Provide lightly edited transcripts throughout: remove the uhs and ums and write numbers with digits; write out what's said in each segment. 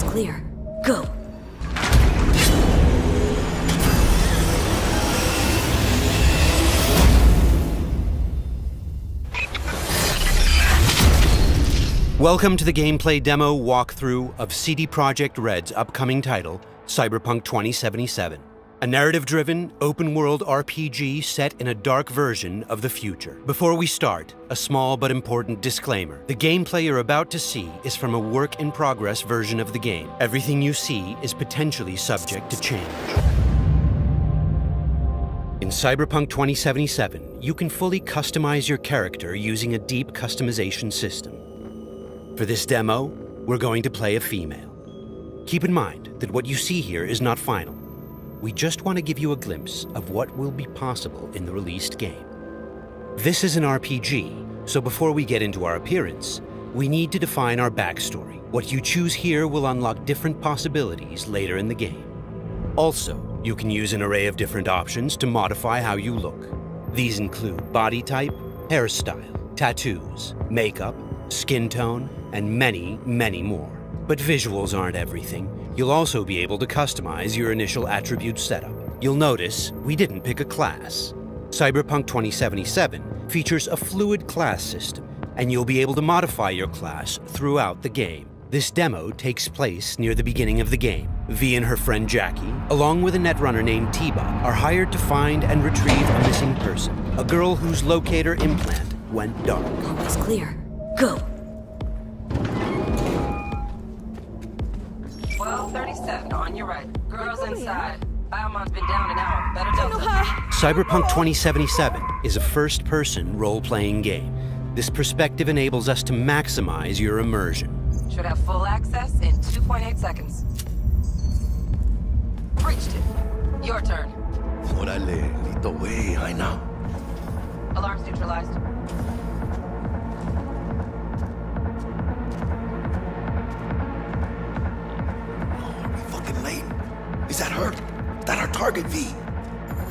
clear. Go! Welcome to the gameplay demo walkthrough of CD Projekt Red's upcoming title, Cyberpunk 2077. A narrative-driven, open-world RPG set in a dark version of the future. Before we start, a small but important disclaimer. The gameplay you're about to see is from a work-in-progress version of the game. Everything you see is potentially subject to change. In Cyberpunk 2077, you can fully customize your character using a deep customization system. For this demo, we're going to play a female. Keep in mind that what you see here is not final. We just want to give you a glimpse of what will be possible in the released game. This is an RPG, so before we get into our appearance, we need to define our backstory. What you choose here will unlock different possibilities later in the game. Also, you can use an array of different options to modify how you look. These include body type, hairstyle, tattoos, makeup, skin tone, and many, many more. But visuals aren't everything. You'll also be able to customize your initial attribute setup. You'll notice we didn't pick a class. Cyberpunk 2077 features a fluid class system, and you'll be able to modify your class throughout the game. This demo takes place near the beginning of the game. V and her friend Jackie, along with a netrunner named T-Bot, are hired to find and retrieve a missing person, a girl whose locator implant went dark. Almost clear. Go! 12:37 on your right. Girls inside. Biomon's been down and out. Better double. Cyberpunk 2077 is a first-person role-playing game. This perspective enables us to maximize your immersion. Should have full access in 2.8 seconds. Reached it. Your turn. Órale, listo, güey, I know. Alarms neutralized. Is that her? That our target, V?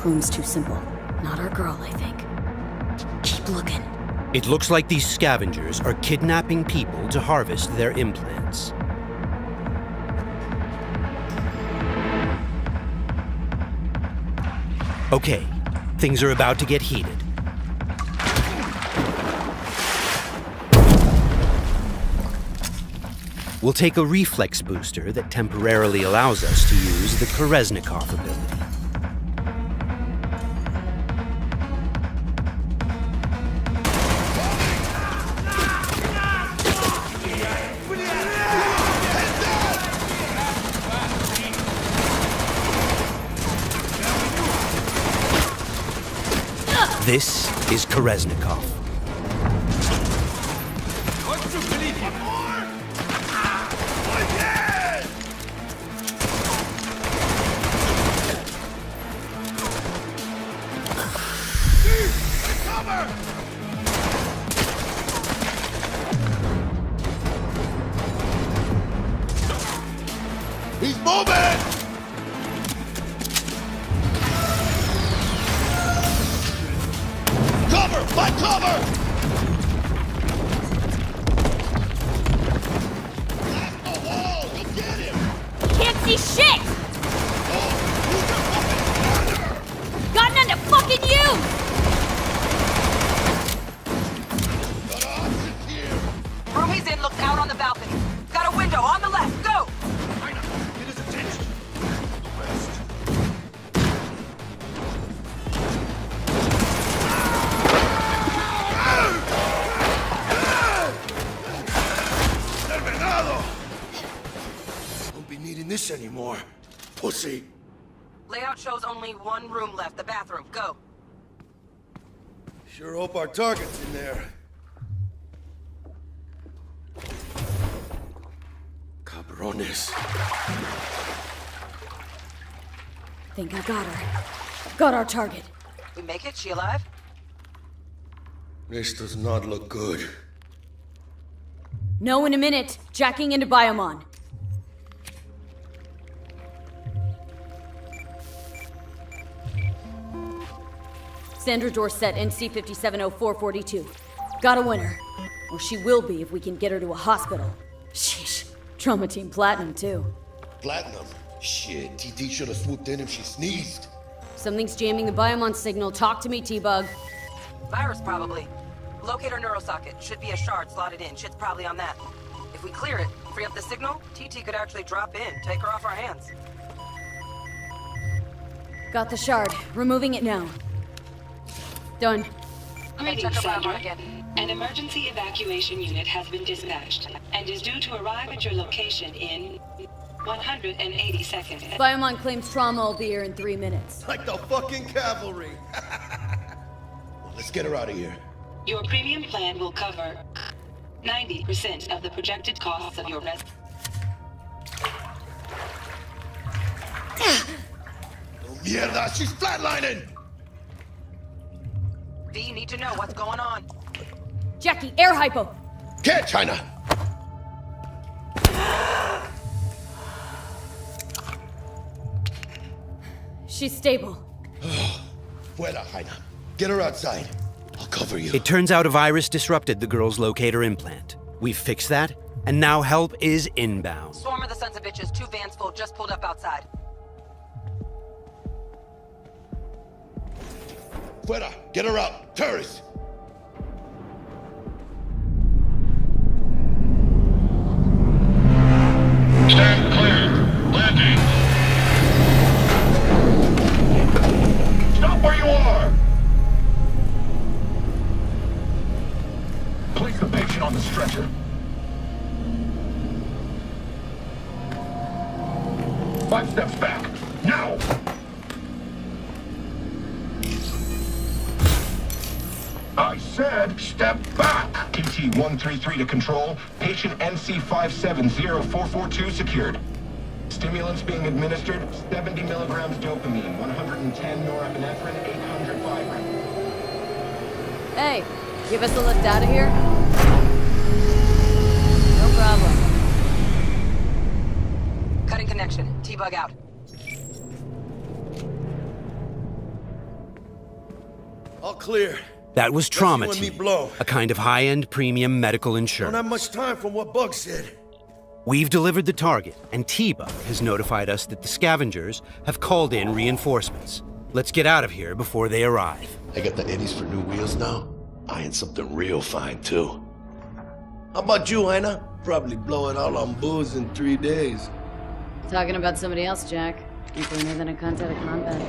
Room's too simple. Not our girl, I think. Keep looking. It looks like these scavengers are kidnapping people to harvest their implants. Okay, things are about to get heated. We'll take a reflex booster that temporarily allows us to use the Koreznikov ability. This is Koreznikov. He's moving! Cover! Find cover! Blast the wall! He'll get him! Can't see shit! Oh, use your fucking gunner! Got none to fucking use! Got options here! Room he's in looks out on the balcony. Got a window on the left. Go! China, get his attention! The rest. Terminado! Won't be needing this anymore. Pussy. Layout shows only one room left. The bathroom. Go. Sure hope our target's in there. Cabrones. Think I got her. Got our target. We make it? She alive? This does not look good. No in a minute. Jacking into Biomon. Sandra Dorset, NC 570442. Got a winner. Or she will be if we can get her to a hospital. Sheesh. Trauma Team Platinum, too. Platinum? Shit, TT should have swooped in if she sneezed. Something's jamming the Biomon signal. Talk to me, T-Bug. Virus, probably. Locate our neurosocket. Should be a shard slotted in. Shit's probably on that. If we clear it, free up the signal, TT could actually drop in, take her off our hands. Got the shard. Removing it now. Done. Greetings, check her biomon Sandra. again. An emergency evacuation unit has been dispatched and is due to arrive at your location in 180 seconds. Biomon claims trauma will be here in 3 minutes. Like the fucking cavalry. Well, let's get her out of here. Your premium plan will cover 90% of the projected costs of your Oh, mierda, she's flatlining! V, you need to know what's going on. Jackie, air hypo! Can't, China! She's stable. Fuera, China. Get her outside. I'll cover you. It turns out a virus disrupted the girl's locator implant. We've fixed that, and now help is inbound. Swarm of the sons of bitches, 2 vans full, just pulled up outside. Fuera, get her out. Terrorists! Stand clear. Landing. Stop where you are. Place the patient on the stretcher. Five steps back. Now! I said step back! PT-133 to control. Patient NC570442 secured. Stimulants being administered, 70 milligrams dopamine, 110 norepinephrine, 800 Viagra. Hey, give us a lift out of here? No problem. Cutting connection. T-Bug out. All clear. That was Trauma Let's see when Team, we blow. a kind of high-end premium medical Don't insurance. have much time from what Bug said. We've delivered the target, and T-Bug has notified us that the scavengers have called in reinforcements. Let's get out of here before they arrive. I got the eddies for new wheels now. Buying something real fine, too. How about you, Anna? Probably blow it all on booze in 3 days. Talking about somebody else, Jack. You cleaner than a cunt out of combat.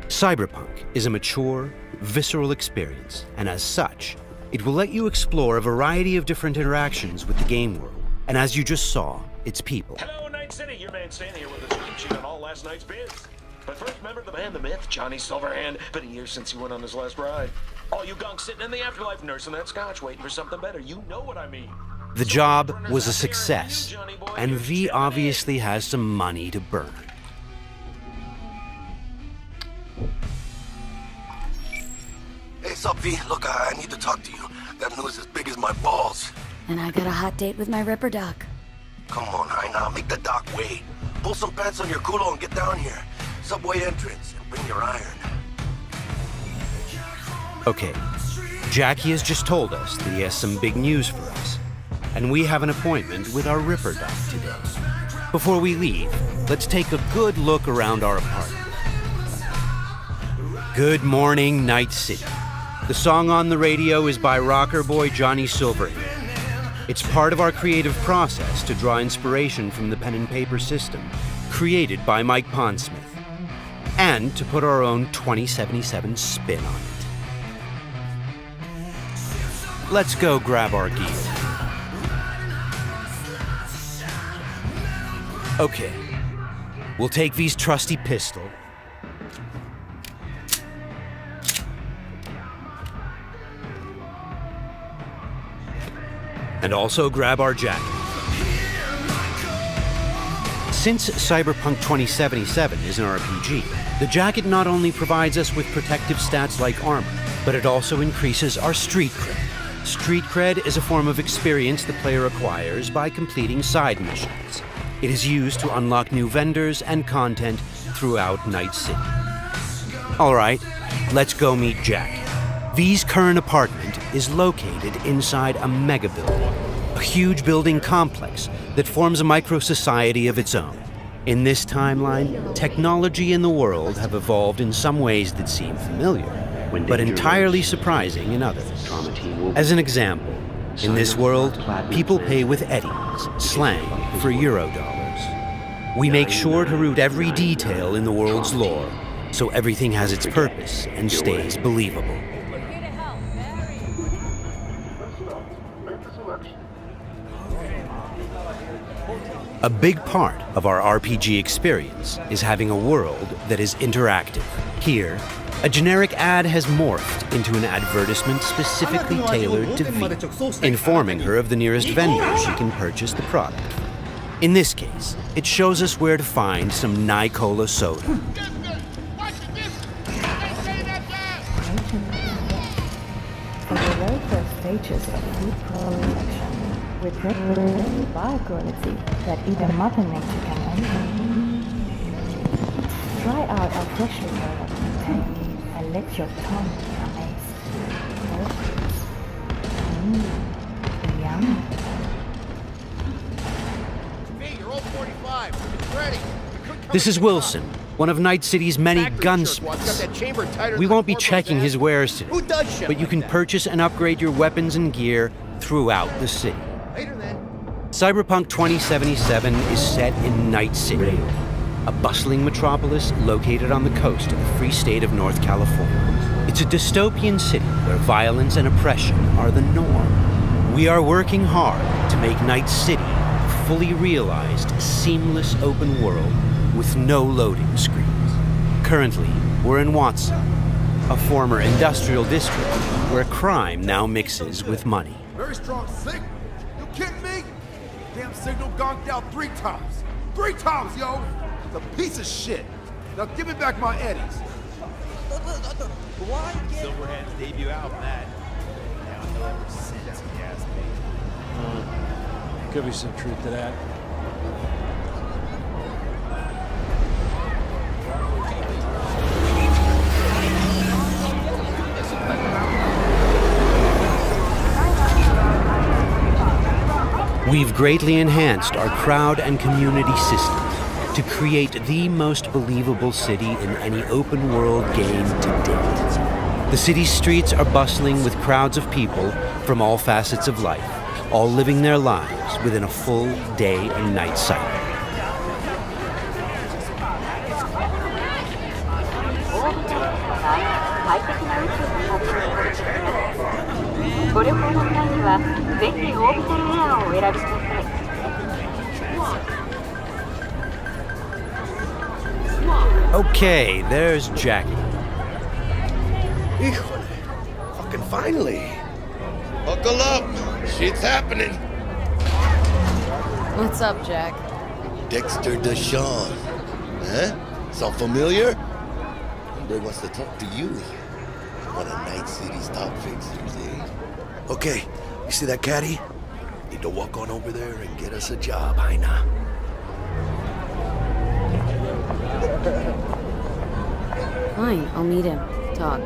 Cyberpunk is a mature, visceral experience, and as such, it will let you explore a variety of different interactions with the game world. And as you just saw, its people. Hello, Night City. Your man Stan here with a scoop sheet on all last night's bids. But first, remember the man, the myth, Johnny Silverhand. Been a year since he went on his last ride. All you gunks sitting in the afterlife nursing that scotch, waiting for something better. You know what I mean. The job was a success, and V obviously has some money to burn. Hey, sup, V? Look, I need to talk to you. Got news as big as my balls. And I got a hot date with my Ripper Doc. Come on, Aina, make the doc wait. Pull some pants on your culo and get down here. Subway entrance, and bring your iron. Okay, Jackie has just told us that he has some big news for us, and we have an appointment with our Ripper Doc today. Before we leave, let's take a good look around our apartment. Good morning, Night City. The song on the radio is by rocker boy Johnny Silverhand. It's part of our creative process to draw inspiration from the pen and paper system created by Mike Pondsmith, and to put our own 2077 spin on it. Let's go grab our gear. Okay, we'll take V's trusty pistol, and also grab our jacket. Since Cyberpunk 2077 is an RPG, the jacket not only provides us with protective stats like armor, but it also increases our street cred. Street cred is a form of experience the player acquires by completing side missions. It is used to unlock new vendors and content throughout Night City. All right, let's go meet Jack. V's current apartment is located inside a mega building, a huge building complex that forms a micro-society of its own. In this timeline, technology and the world have evolved in some ways that seem familiar, but entirely surprising in others. As an example, in this world, people pay with eddies, slang for Eurodollars. We make sure to root every detail in the world's lore, so everything has its purpose and stays believable. A big part of our RPG experience is having a world that is interactive. Here, a generic ad has morphed into an advertisement specifically tailored to V, informing her of the nearest vendor she can purchase the product. In this case, it shows us where to find some Nicola soda. For the very first stages of food production, with bio-quality that even Mother Nature can envy. Try out our freshly developed tank and let your tongue be amazed. Yum. Hey, you're all 45. It's ready. This is Wilson, one of Night City's many gunsmiths. We won't be checking his wares today, but you can purchase and upgrade your weapons and gear throughout the city. Cyberpunk 2077 is set in Night City, a bustling metropolis located on the coast of the free state of North California. It's a dystopian city where violence and oppression are the norm. We are working hard to make Night City a fully realized, seamless open world with no loading screens. Currently, we're in Watson, a former industrial district where crime now mixes with money. Very strong signal. You kidding me? Damn signal gonked out 3 times. 3 times, yo! It's a piece of shit. Now give me back my eddies. Why? Silverhand's debut album, that. Now no ever since, if you ask me. Could be some truth to that. We've greatly enhanced our crowd and community systems to create the most believable city in any open-world game to date. The city's streets are bustling with crowds of people from all facets of life, all living their lives within a full day and night cycle. Okay, there's Jackie. Híjole. Fucking finally. Buckle up. Shit's happening. What's up, Jack? Dexter Deshawn. Huh? Sound familiar? Hombre wants to talk to you. One of Night City's top fixers, eh? Okay, you see that caddy? Need to walk on over there and get us a job, Jaina. Fine, I'll meet him. Talk.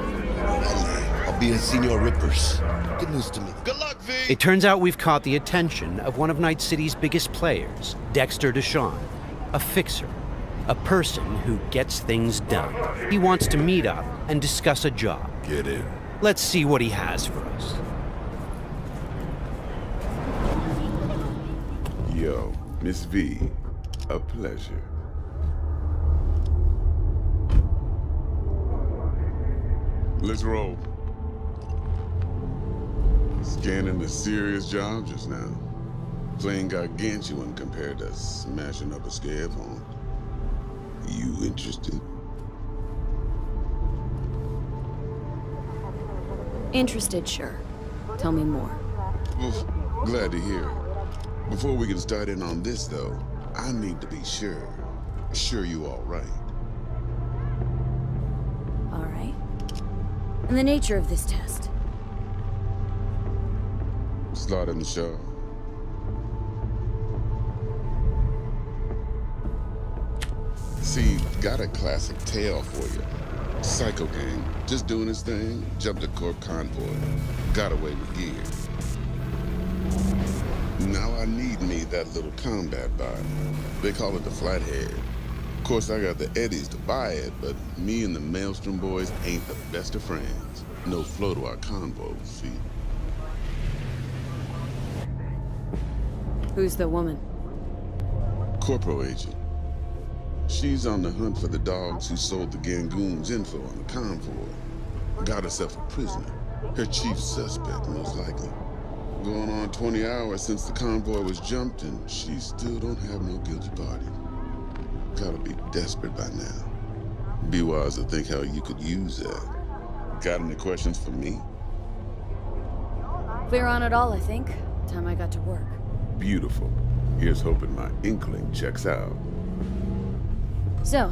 I'll be in Senor Rippers. Good news to me. Good luck, V! It turns out we've caught the attention of one of Night City's biggest players, Dexter Deshawn, a fixer, a person who gets things done. He wants to meet up and discuss a job. Get in. Let's see what he has for us. Yo, Miss V, a pleasure. Let's roll. Scanning a serious job just now. Playing gargantuan compared to smashing up a scare phone. You interested? Interested, sure. Tell me more. Well, glad to hear it. Before we can start in on this, though, I need to be sure. Sure you all right. All right. And the nature of this test? Start in the show. See, got a classic tale for you. Psycho gang, just doing his thing, jumped a corp convoy, got away with gear. Now I need me that little combat bot. They call it the Flathead. Of course, I got the Eddies to buy it, but me and the Maelstrom boys ain't the best of friends. No flow to our convo, see? Who's the woman? Corporal agent. She's on the hunt for the dogs who sold the Gangoons info on the convoy. Got herself a prisoner. Her chief suspect, most likely. Going on 20 hours since the convoy was jumped, and she still don't have no guilty party. Gotta be desperate by now. Be wise to think how you could use that. Got any questions for me? Clear on it all, I think. Time I got to work. Beautiful. Here's hoping my inkling checks out. So,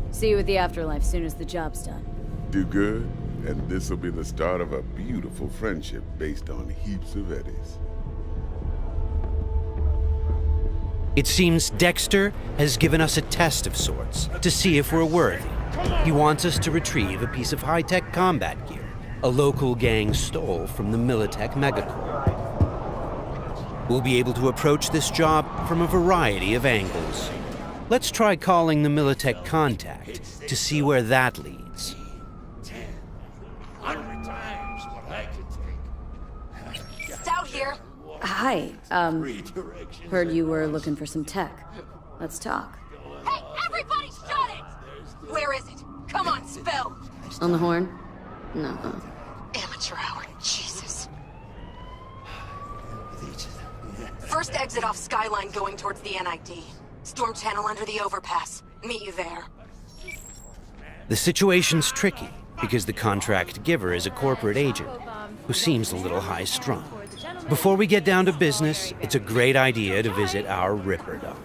see you at the afterlife soon as the job's done. Do good, and this'll be the start of a beautiful friendship based on heaps of eddies. It seems Dexter has given us a test of sorts to see if we're worthy. He wants us to retrieve a piece of high-tech combat gear a local gang stole from the Militech megacorp. We'll be able to approach this job from a variety of angles. Let's try calling the Militech contact to see where that leads. 100 times what I could take. Stout here. Hi, heard you were looking for some tech. Let's talk. Hey, everybody shut it! Where is it? Come on, spill! On the horn? No. Amateur hour, Jesus. First exit off Skyline going towards the NID. Storm channel under the overpass. Meet you there. The situation's tricky because the contract giver is a corporate agent who seems a little high-strung. Before we get down to business, it's a great idea to visit our Ripper Doc.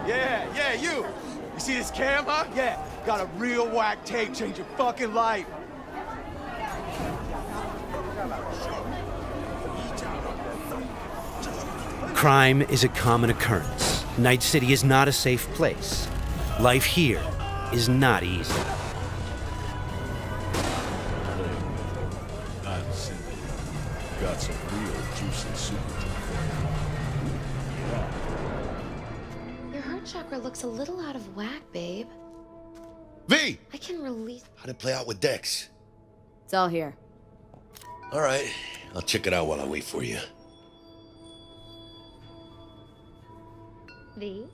Yeah, you! You see this cam, huh? Yeah, got a real whack tape, change your fucking life. Crime is a common occurrence. Night City is not a safe place. Life here is not easy. Got some real juicy soup. Your heart chakra looks a little out of whack, babe. V! I can release. How'd it play out with Dex? It's all here. All right, I'll check it out while I wait for you. V?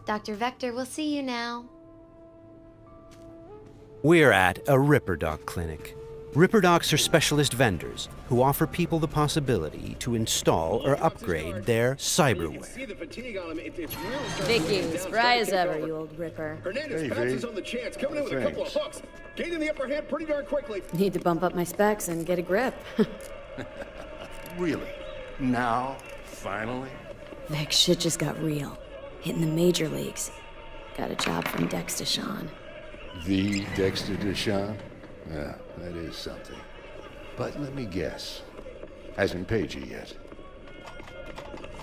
Dr. Vector, we'll see you now. We're at a Ripper Doc clinic. Ripper Docs are specialist vendors who offer people the possibility to install or upgrade their cyberware. Vicky, spry as ever, you old Ripper. Hernandez pounces on the chance, coming in with a couple of hooks. Gaining the upper hand pretty darn quickly. Need to bump up my specs and get a grip. Really? Now? Finally? Vic, shit just got real. Hitting the major leagues. Got a job from Dex Deshawn. The Dexter Deshawn? Yeah, that is something. But let me guess. Hasn't paid you yet.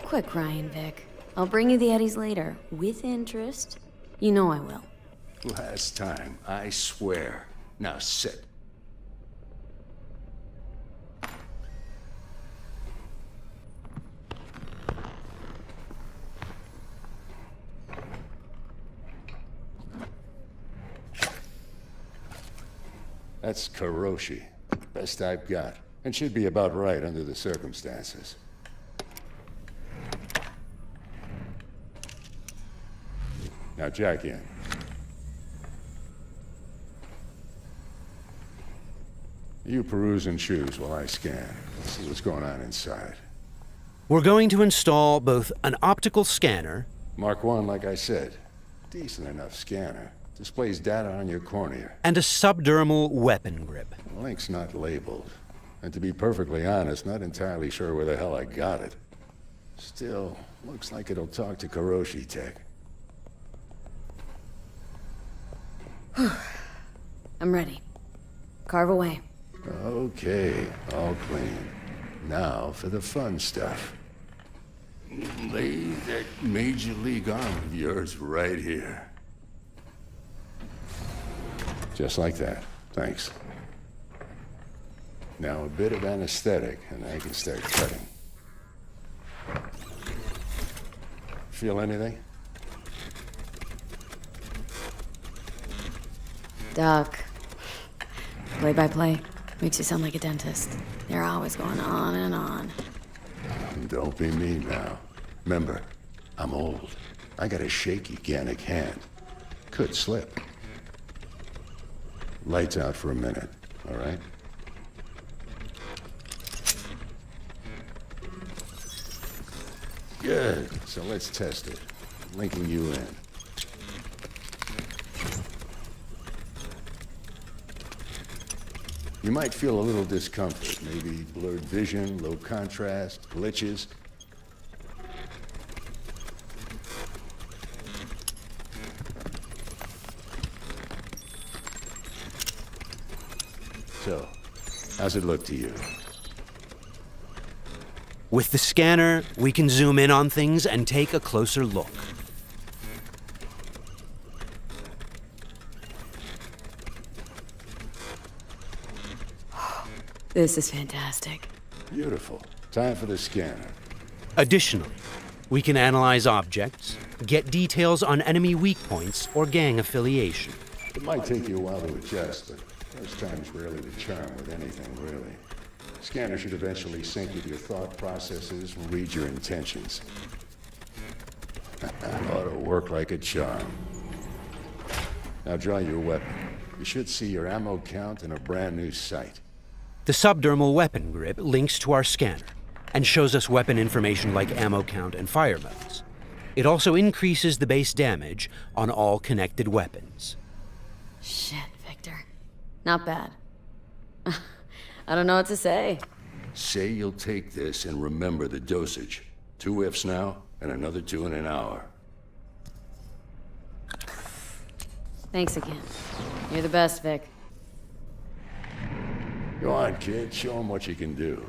Quit crying, Vic. I'll bring you the eddies later, with interest. You know I will. Last time, I swear. Now sit. That's Karoshi. Best I've got. And should be about right under the circumstances. Now jack in. You peruse and choose while I scan. See what's going on inside. We're going to install both an optical scanner... Mark 1, like I said. Decent enough scanner. Displays data on your cornea. ...and a subdermal weapon grip. The link's not labeled. And to be perfectly honest, not entirely sure where the hell I got it. Still, looks like it'll talk to Kuroshi Tech. I'm ready. Carve away. Okay, all clean. Now for the fun stuff. Lay that Major League arm of yours right here. Just like that. Thanks. Now a bit of anesthetic, and I can start cutting. Feel anything? Doc. Play-by-play. Makes you sound like a dentist. They're always going on and on. Don't be mean now. Remember, I'm old. I got a shaky Gannic hand. Could slip. Lights out for a minute, all right? Good. So let's test it. Linking you in. You might feel a little discomfort, maybe blurred vision, low contrast, glitches. So, how's it look to you? With the scanner, we can zoom in on things and take a closer look. This is fantastic. Beautiful. Time for the scanner. Additionally, we can analyze objects, get details on enemy weak points or gang affiliation. It might take you a while to adjust, but first time's rarely the charm with anything, really. Scanner should eventually sync with your thought processes and read your intentions. Ought to work like a charm. Now draw your weapon. You should see your ammo count in a brand new sight. The subdermal weapon grip links to our scanner and shows us weapon information like ammo count and fire modes. It also increases the base damage on all connected weapons. Shit, Victor. Not bad. I don't know what to say. Say you'll take this and remember the dosage. 2 whiffs now, and another 2 in an hour. Thanks again. You're the best, Vic. Go on, kid. Show 'em what you can do.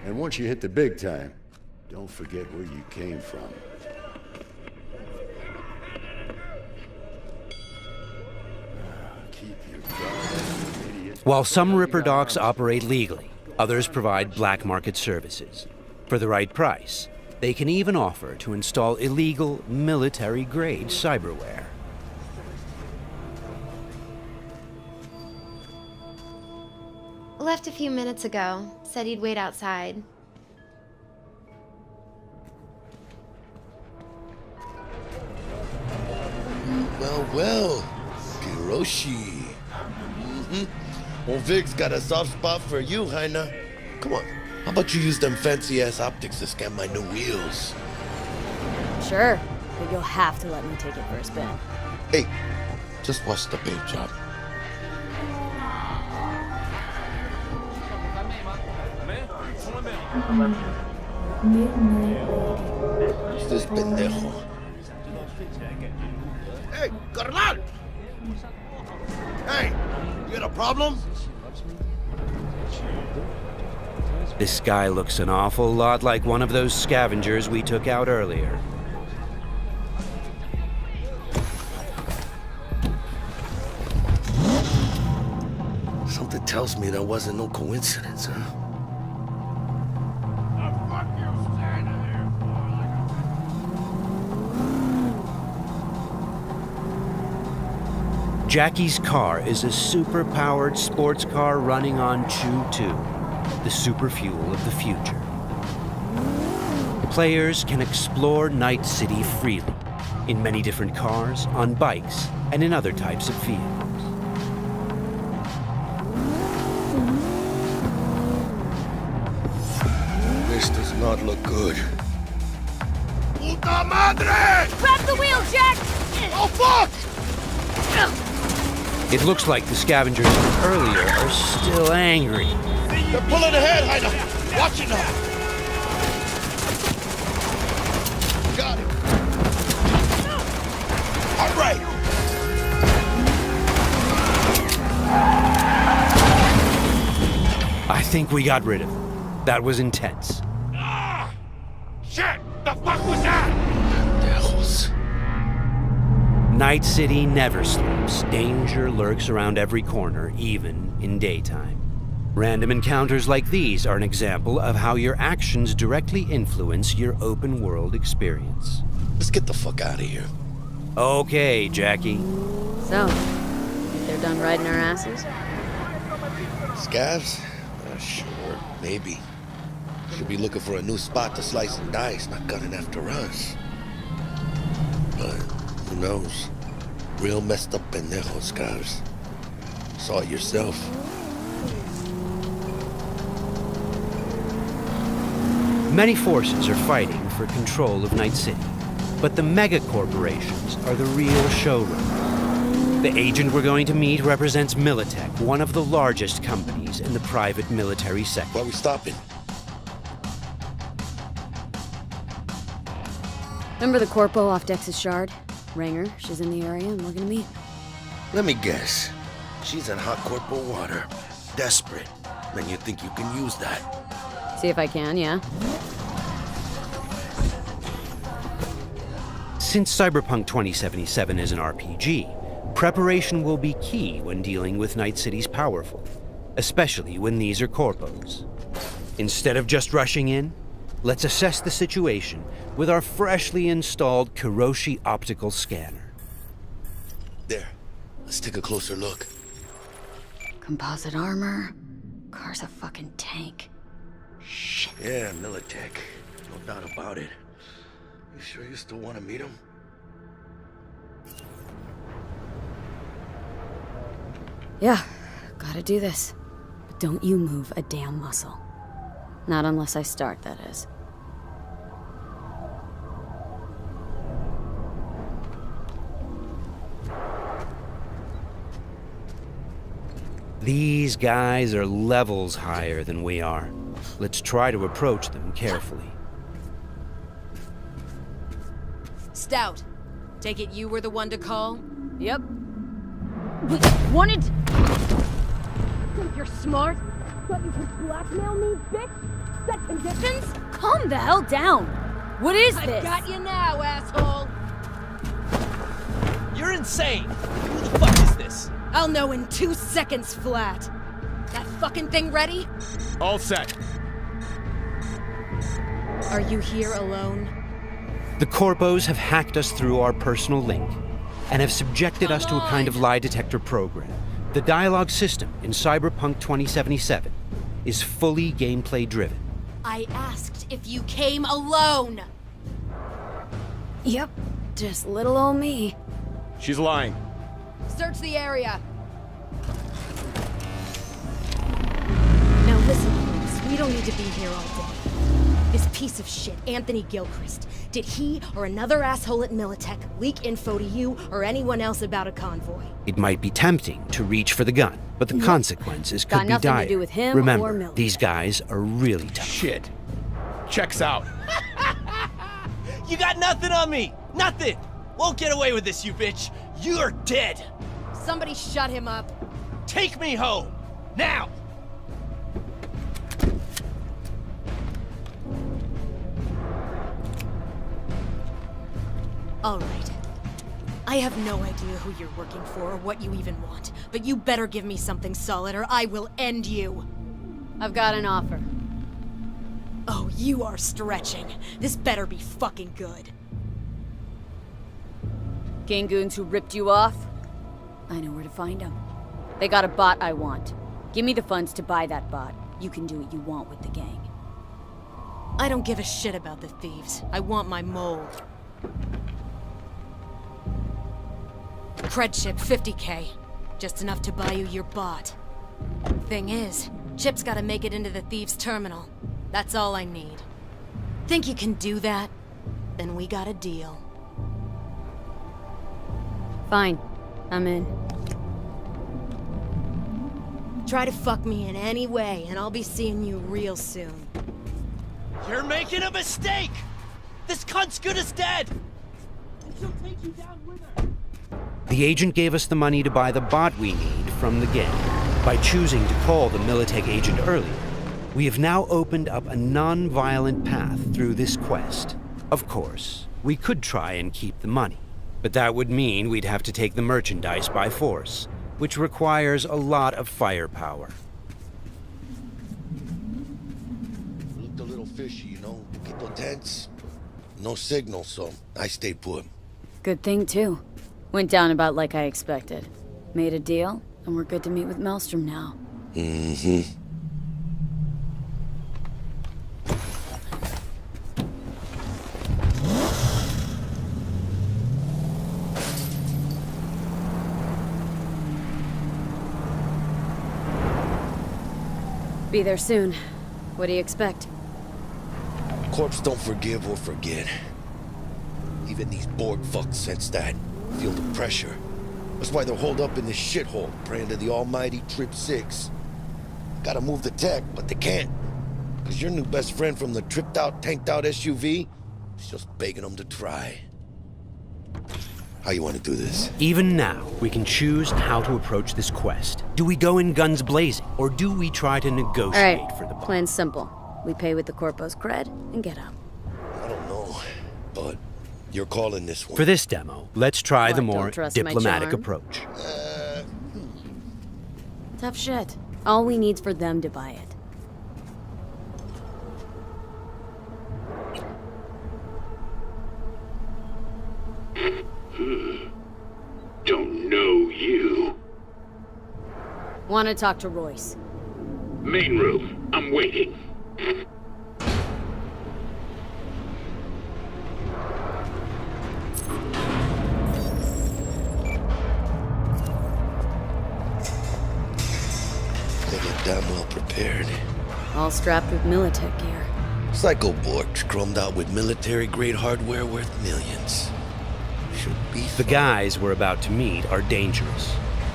And once you hit the big time, don't forget where you came from. Keep your guard, idiot. While some Ripper Docs operate legally, others provide black market services. For the right price, they can even offer to install illegal, military-grade cyberware. Left a few minutes ago. Said he'd wait outside. Well, Kuroshi. Well, Vic's got a soft spot for you, Heina. Come on, how about you use them fancy-ass optics to scan my new wheels? Sure, but you'll have to let me take it for a spin. Hey, just watch the paint job. Who's this pendejo? Hey, carnal! Hey, you got a problem? This guy looks an awful lot like one of those scavengers we took out earlier. Something tells me that wasn't no coincidence, huh? Jackie's car is a super-powered sports car running on Chew-2, the super fuel of the future. Players can explore Night City freely, in many different cars, on bikes, and in other types of vehicles. not look good. Puta madre! Grab the wheel, Jack! Oh, fuck! It looks like the scavengers from earlier are still angry. They're pulling ahead, Heiner. Watch it now. Got it. All right. I think we got rid of them. That was intense. Shit! The fuck was that? Devils. Night City never sleeps. Danger lurks around every corner, even in daytime. Random encounters like these are an example of how your actions directly influence your open world experience. Let's get the fuck out of here. Okay, Jackie. So, think they're done riding our asses? Scavs? Sure, maybe. Should be looking for a new spot to slice and dice, not gunning after us. But who knows? Real messed up pendejos, Scavs. Saw it yourself. Many forces are fighting for control of Night City, but the mega corporations are the real showrunners. The agent we're going to meet represents Militech, one of the largest companies in the private military sector. Why are we stopping? Remember the corpo off Dex's shard? Ranger, she's in the area and looking to meet. Let me guess. She's in hot corporal water. Desperate. Then you think you can use that. See if I can, yeah? Since Cyberpunk 2077 is an RPG, preparation will be key when dealing with Night City's powerful, especially when these are corpos. Instead of just rushing in, let's assess the situation with our freshly installed Kiroshi optical scanner. There. Let's take a closer look. Composite armor. Car's a fucking tank. Shit. Yeah, Militech. No doubt about it. You sure you still want to meet him? Yeah, gotta do this. But don't you move a damn muscle. Not unless I start, that is. These guys are levels higher than we are. Let's try to approach them carefully. Stout, take it you were the one to call? Yep. Wanted... Think you're smart? Thought you could blackmail me, bitch? Set conditions? Calm the hell down! What is this? I've got you now, asshole! You're insane! Who the fuck is this? I'll know in 2 seconds flat. That fucking thing ready? All set. Are you here alone? The corpos have hacked us through our personal link and have subjected us to a kind of lie detector program. The dialogue system in Cyberpunk 2077 is fully gameplay driven. I asked if you came alone! Yep, just little old me. She's lying. Search the area. Now listen, folks, we don't need to be here all day. This piece of shit, Anthony Gilchrist, did he or another asshole at Militech leak info to you or anyone else about a convoy? It might be tempting to reach for the gun, but the consequences Got could be nothing dire. to do with him or Remember, Militech. these guys are really tough. Shit. Checks out. You got nothing on me! Nothing! Won't get away with this, you bitch! You're dead! Somebody shut him up. Take me home! Now! All right. I have no idea who you're working for or what you even want, but you better give me something solid or I will end you. I've got an offer. Oh, you are stretching. This better be fucking good. Gangoons who ripped you off? I know where to find them. They got a bot I want. Give me the funds to buy that bot. You can do what you want with the gang. I don't give a shit about the thieves. I want my mold. Cred chip, 50K. Just enough to buy you your bot. Thing is, chip's gotta make it into the thieves' terminal. That's all I need. Think you can do that? Then we got a deal. Fine. I'm in. Try to fuck me in any way, and I'll be seeing you real soon. You're making a mistake! This cunt's good as dead! And she'll take you down with her. The agent gave us the money to buy the bot we need from the gang. By choosing to call the Militech agent earlier, we have now opened up a non-violent path through this quest. Of course, we could try and keep the money, but that would mean we'd have to take the merchandise by force, which requires a lot of firepower. Looked a little fishy, you know? People tense. No signal, so I stayed put. Good thing, too. Went down about like I expected. Made a deal, and we're good to meet with Maelstrom now. Mm-hmm. Be there soon. What do you expect? Corps don't forgive or forget. Even these Borg fucks sense that. Feel the pressure. That's why they're holed up in this shithole, praying to the almighty Trip 6. Gotta move the tech, but they can't. Cause your new best friend from the tripped-out, tanked-out SUV is just begging them to try. How you want to do this? Even now, we can choose how to approach this quest. Do we go in guns blazing, or do we try to negotiate for the bot? Plan's simple. We pay with the Corpo's cred and get out. I don't know, but you're calling this one. For this demo, let's try the What, more don't trust my diplomatic charm? approach. Tough shit. All we need's for them to buy it. Don't know you. Want to talk to Royce. Main room. I'm waiting. They get damn well prepared. All strapped with Militech gear. Psycho Borgs crumbed out with military-grade hardware worth millions. Should be The guys we're about to meet are dangerous.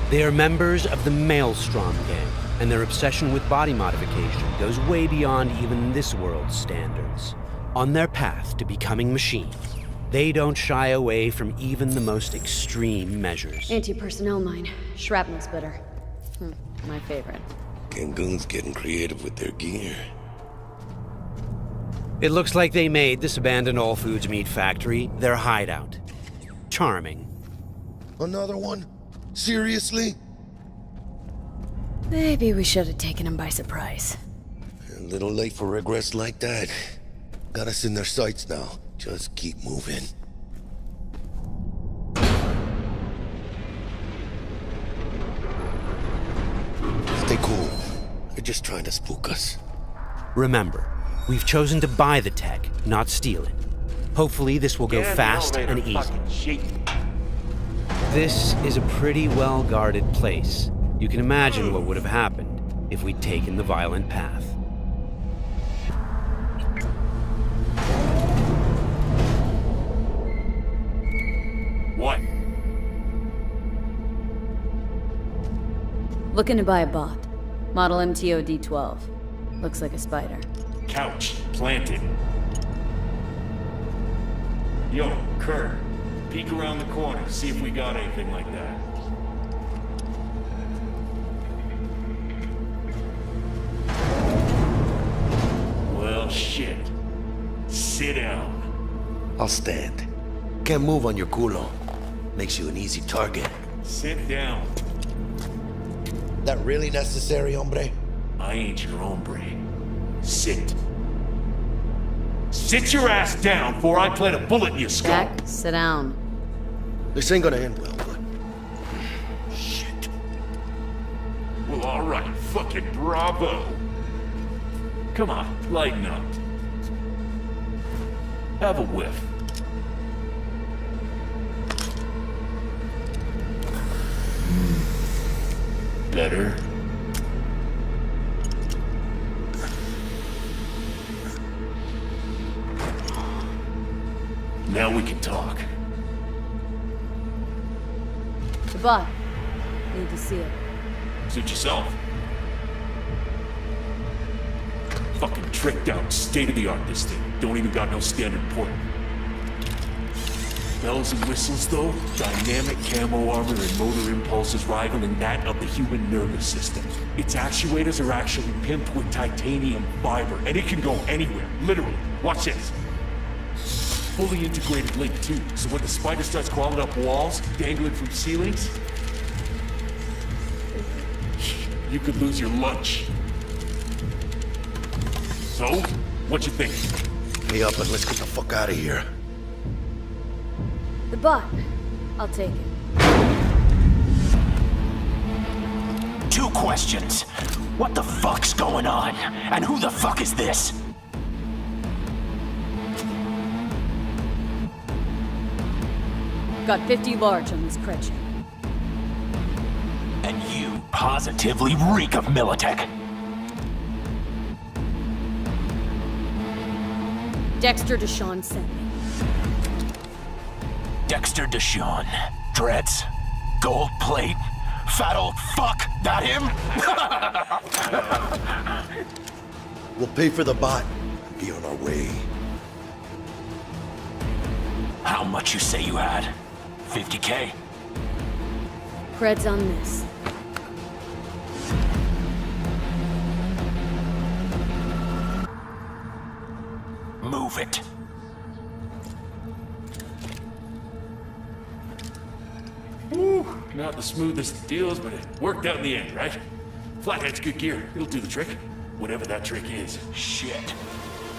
They are members of the Maelstrom gang, and their obsession with body modification goes way beyond even this world's standards. On their path to becoming machines, they don't shy away from even the most extreme measures. Anti-personnel mine. Shrapnel spitter. My favorite. Gangoon's getting creative with their gear. It looks like they made this abandoned All Foods meat factory their hideout. Charming. Another one? Seriously? Maybe we should have taken him by surprise. A little late for regrets like that. Got us in their sights now. Just keep moving. Stay cool. They're just trying to spook us. Remember, we've chosen to buy the tech, not steal it. Hopefully this will go fast and easy. This is a pretty well-guarded place. You can imagine what would have happened if we'd taken the violent path. What? Looking to buy a bot. Model MTO D12. Looks like a spider. Couch planted. Yo, Kurt, peek around the corner, see if we got anything like that. Well, shit. Sit down. I'll stand. Can't move on your culo. Makes you an easy target. Sit down. That really necessary, hombre? I ain't your hombre. Sit. Sit your ass down before I plant a bullet in your skull. Jack, sit down. This ain't gonna end well, but... Shit. Well, alright, fucking bravo. Come on, lighten up. Have a whiff. Better. Now we can talk. The bot. Need to see it. Suit yourself. Fucking tricked out, state-of-the-art this thing. Don't even got no standard port. Bells and whistles though, dynamic camo armor and motor impulses rivaling that of the human nervous system. Its actuators are actually pimped with titanium fiber, and it can go anywhere, literally. Watch this. Fully integrated link too, so when the spider starts crawling up walls, dangling from ceilings, you could lose your lunch. So, what you think? Pay up and let's get the fuck out of here. The bot. I'll take it. 2 questions. What the fuck's going on? And who the fuck is this? Got 50 large on this cred ship. And you positively reek of Militech. Dexter Deshawn sent me. Dexter Deshawn. Dreads. Gold plate. Fat old fuck. That him? We'll pay for the bot and be on our way. How much you say you had? 50K? Cred's on this. Move it. Woo, not the smoothest of deals, but it worked out in the end, right? Flathead's good gear. It'll do the trick. Whatever that trick is. Shit.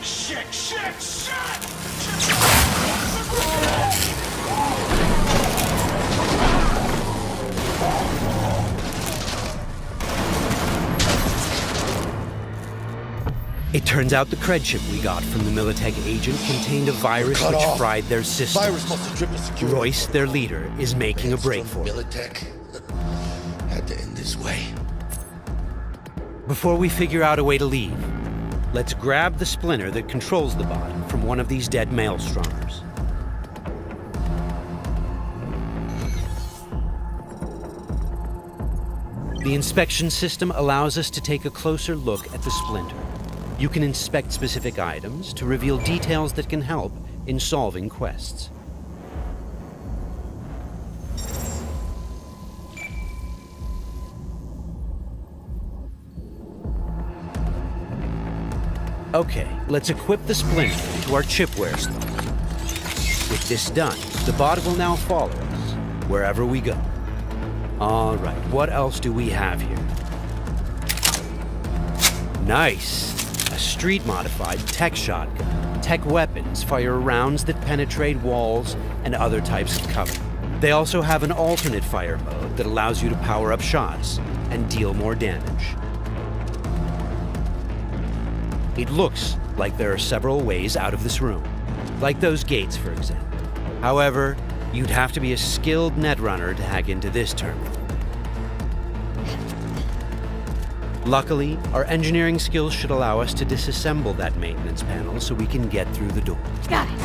Shit, shit, shit! It turns out the cred chip we got from the Militech agent contained a virus Cut which off. fried their system. Virus must have tripped the security. Royce, their leader, is making a break for it. Militech had to end this way. Before we figure out a way to leave, let's grab the splinter that controls the bot from one of these dead maelstrommers. The inspection system allows us to take a closer look at the splinter. You can inspect specific items to reveal details that can help in solving quests. Okay, let's equip the splinter to our chipware slot. With this done, the bot will now follow us wherever we go. All right, what else do we have here? Nice! A street-modified tech shotgun. Tech weapons fire rounds that penetrate walls and other types of cover. They also have an alternate fire mode that allows you to power up shots and deal more damage. It looks like there are several ways out of this room, like those gates, for example. However, you'd have to be a skilled netrunner to hack into this terminal. Luckily, our engineering skills should allow us to disassemble that maintenance panel so we can get through the door. Got it.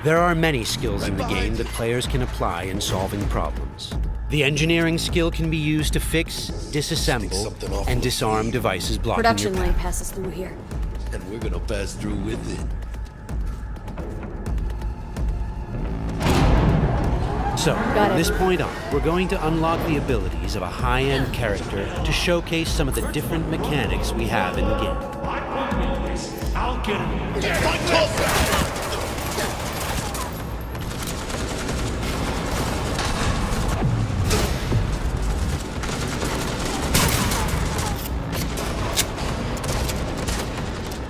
There are many skills in the game that players can apply in solving problems. The engineering skill can be used to fix, disassemble, and disarm devices blocking Production your lane path. passes through here. And we're gonna pass through with it. So, Got from it. this point on, we're going to unlock the abilities of a high-end character to showcase some of the different mechanics we have in the game. I'll get him.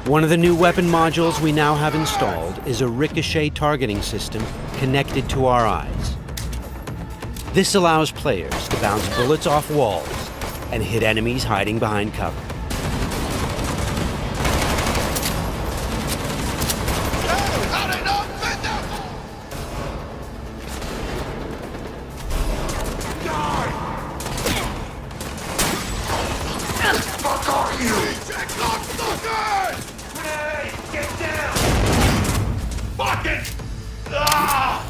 One of the new weapon modules we now have installed is a ricochet targeting system connected to our eyes. This allows players to bounce bullets off walls and hit enemies hiding behind cover.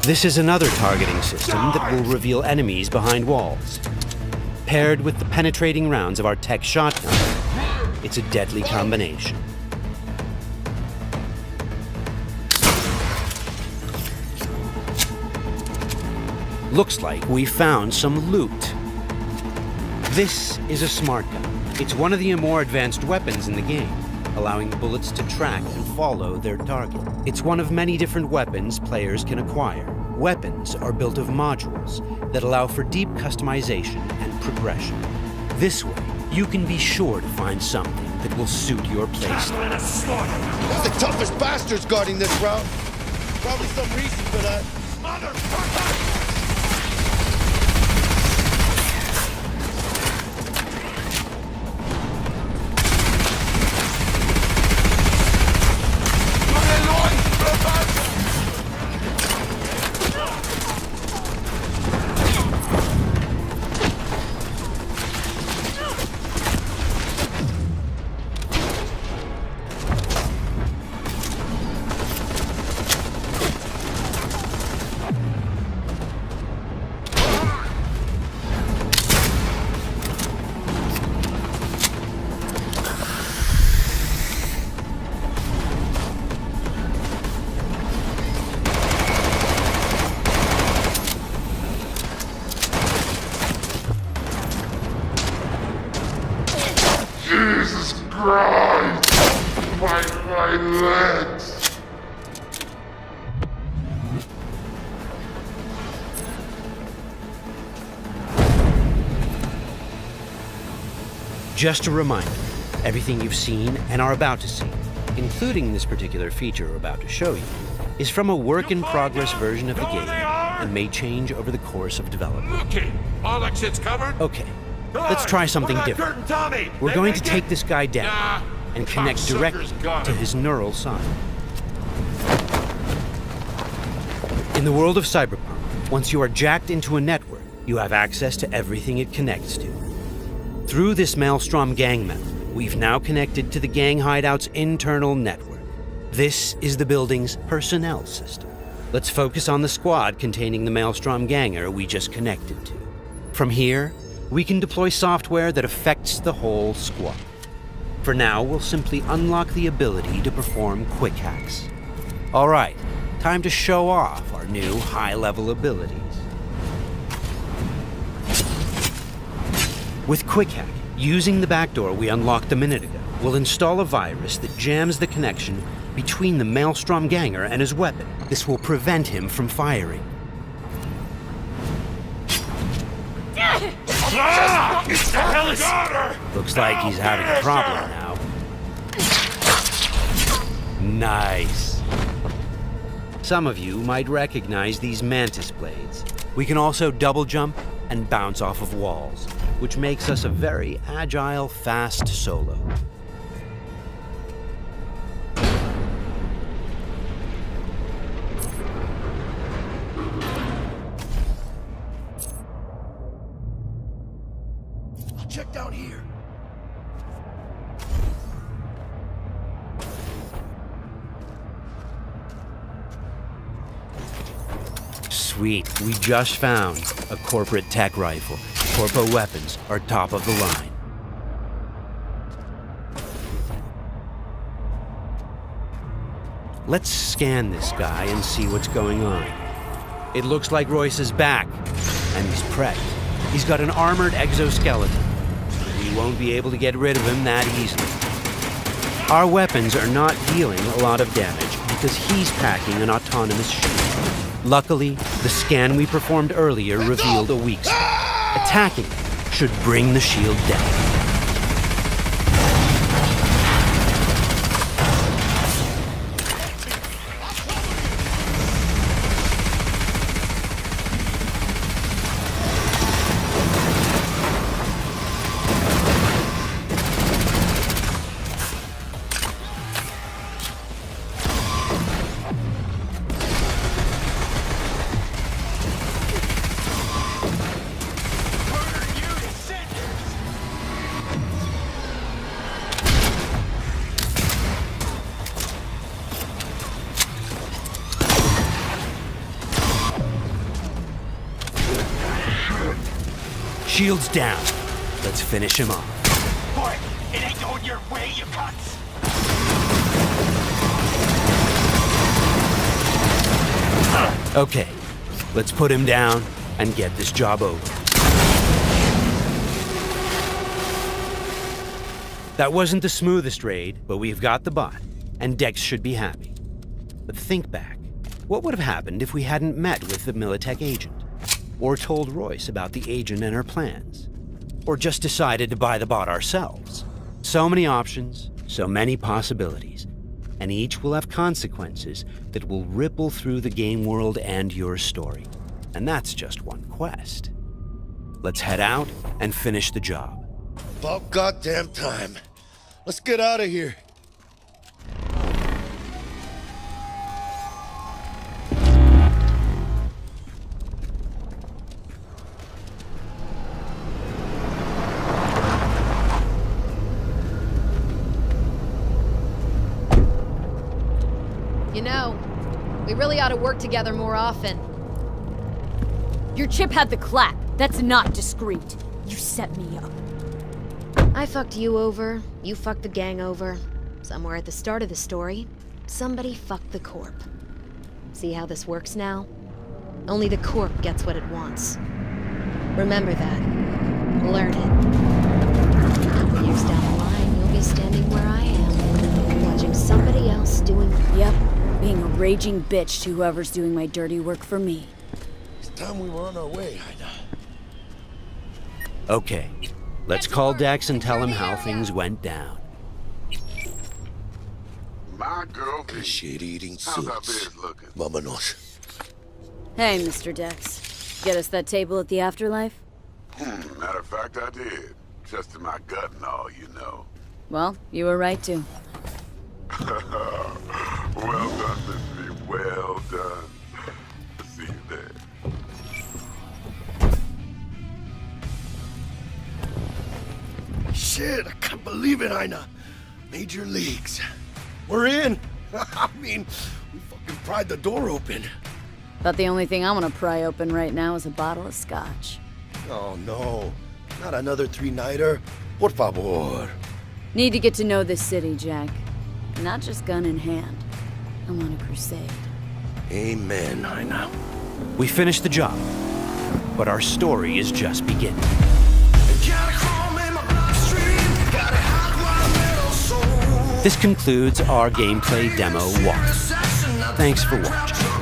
This is another targeting system that will reveal enemies behind walls. Paired with the penetrating rounds of our tech shotgun, it's a deadly combination. Looks like we found some loot. This is a smart gun. It's one of the more advanced weapons in the game, allowing bullets to track and follow their target. It's one of many different weapons players can acquire. Weapons are built of modules that allow for deep customization and progression. This way, you can be sure to find something that will suit your playstyle. The toughest bastards guarding this route. Probably some reason for that. Motherfucker! Jesus Christ! My legs! Just a reminder, everything you've seen and are about to see, including this particular feature we're about to show you, is from a work-in-progress version of the game and may change over the course of development. Okay, all exits covered? Okay, let's try something different. We're going to take this guy down and connect directly to his neural side. In the world of Cyberpunk, once you are jacked into a network, you have access to everything it connects to. Through this Maelstrom gang member, we've now connected to the gang hideout's internal network. This is the building's personnel system. Let's focus on the squad containing the Maelstrom ganger we just connected to. From here, we can deploy software that affects the whole squad. For now, we'll simply unlock the ability to perform quick hacks. All right, time to show off our new high-level abilities. With Quick Hack, using the backdoor we unlocked a minute ago, we'll install a virus that jams the connection between the Maelstrom ganger and his weapon. This will prevent him from firing. Looks like he's having a problem now. Nice. Some of you might recognize these mantis blades. We can also double jump and bounce off of walls, which makes us a very agile, fast solo. Check down here. Sweet, we just found a corporate tech rifle. Corpo weapons are top of the line. Let's scan this guy and see what's going on. It looks like Royce is back, and he's prepped. He's got an armored exoskeleton. We won't be able to get rid of him that easily. Our weapons are not dealing a lot of damage because he's packing an autonomous shield. Luckily, the scan we performed earlier revealed a weak spot. Attacking it should bring the shield down. Shields down. Let's finish him off. Boy, it ain't going your way, you cunts. Okay, let's put him down and get this job over. That wasn't the smoothest raid, but we've got the bot, and Dex should be happy. But think back. What would have happened if we hadn't met with the Militech agent? Or told Royce about the agent and her plans? Or just decided to buy the bot ourselves? So many options, so many possibilities, and each will have consequences that will ripple through the game world and your story. And that's just one quest. Let's head out and finish the job. About goddamn time. Let's get out of here. You know, we really ought to work together more often. Your chip had the clap. That's not discreet. You set me up. I fucked you over, you fucked the gang over. Somewhere at the start of the story, somebody fucked the Corp. See how this works now? Only the Corp gets what it wants. Remember that. Learn it. A couple years down the line, you'll be standing where I am, watching somebody else doing... Yep, being a raging bitch to whoever's doing my dirty work for me. It's time we were on our way, Ida. Okay, let's call Dex and tell him how things went down. My girl, shit-eating how's our suits. biz looking? Vámonos. Hey, Mr. Dex. Get us that table at the afterlife? Matter of fact, I did. Just in my gut and all, you know. Well, you were right to. Well done, Miss B. Well done. See you there. Shit, I can't believe it, Ina. Major leagues. We're in. I mean, we fucking pried the door open. But the only thing I want to pry open right now is a bottle of scotch. Oh, no. Not another three-nighter. Por favor. Need to get to know this city, Jack. Not just gun in hand. I'm on a crusade. Amen, Ina. We finished the job, but our story is just beginning. This concludes our gameplay demo walk. Thanks for watching.